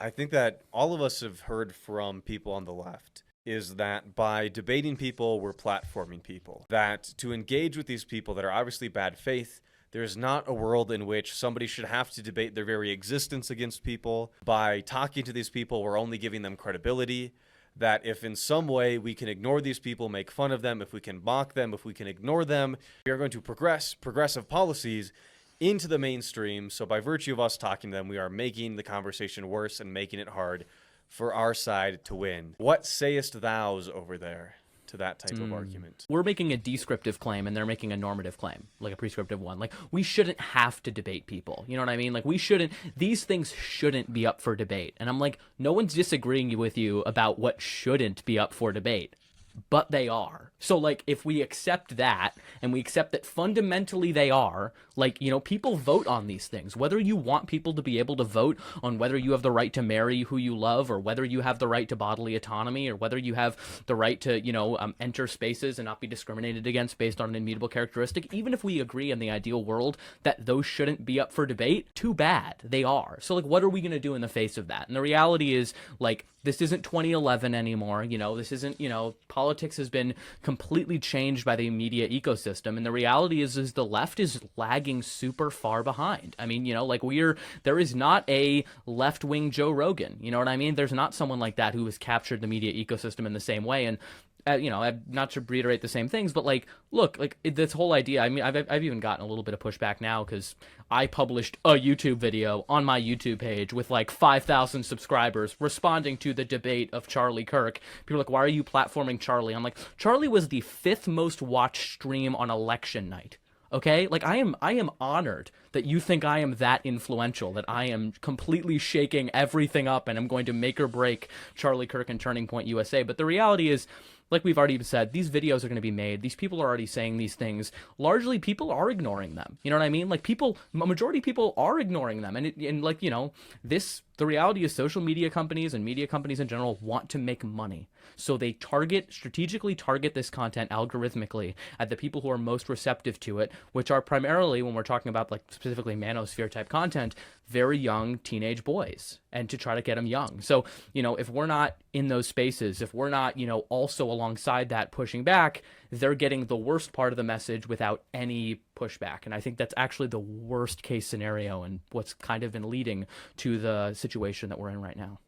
I think that all of us have heard from people on the left is that by debating people, we're platforming people. That to engage with these people that are obviously bad faith, there's not a world in which somebody should have to debate their very existence against people. By talking to these people, we're only giving them credibility. That if in some way we can ignore these people, make fun of them, if we can mock them, if we can ignore them, we are going to progress progressive policies into the mainstream. So by virtue of us talking to them, we are making the conversation worse and making it hard for our side to win. What sayest thou's over there to that type of argument? We're making a descriptive claim and they're making a normative claim, like a prescriptive one. Like, we shouldn't have to debate people. You know what I mean? Like, these things shouldn't be up for debate. And I'm like, no one's disagreeing with you about what shouldn't be up for debate. But they are. So, like, if we accept that, and we accept that fundamentally they are, like, you know, people vote on these things. Whether you want people to be able to vote on whether you have the right to marry who you love, or whether you have the right to bodily autonomy, or whether you have the right to, you know, enter spaces and not be discriminated against based on an immutable characteristic, even if we agree in the ideal world that those shouldn't be up for debate, too bad. They are. So, like, what are we going to do in the face of that? And the reality is, like, this isn't 2011 anymore. You know, this isn't, you know, politics has been completely changed by the media ecosystem. And the reality is the left is lagging super far behind. I mean, you know, like, there is not a left-wing Joe Rogan. You know what I mean? There's not someone like that who has captured the media ecosystem in the same way. And you know, not to reiterate the same things, but, like, look, like, this whole idea, I mean, I've even gotten a little bit of pushback now because I published a YouTube video on my YouTube page with, like, 5,000 subscribers responding to the debate of Charlie Kirk. People are like, why are you platforming Charlie? I'm like, Charlie was the 5th most watched stream on election night. Okay, like, I am honored that you think I am that influential, that I am completely shaking everything up and I'm going to make or break Charlie Kirk and Turning Point USA. But the reality is, like we've already said, these videos are going to be made. These people are already saying these things. Largely, people are ignoring them. You know what I mean? Like, majority of people are ignoring them. And like, you know, the reality is social media companies and media companies in general want to make money. So they strategically target this content algorithmically at the people who are most receptive to it, which are primarily, when we're talking about, like, specifically manosphere type content, very young teenage boys, and to try to get them young. So, you know, if we're not in those spaces, if we're not, you know, also alongside that pushing back, they're getting the worst part of the message without any pushback. And I think that's actually the worst case scenario and what's kind of been leading to the situation that we're in right now.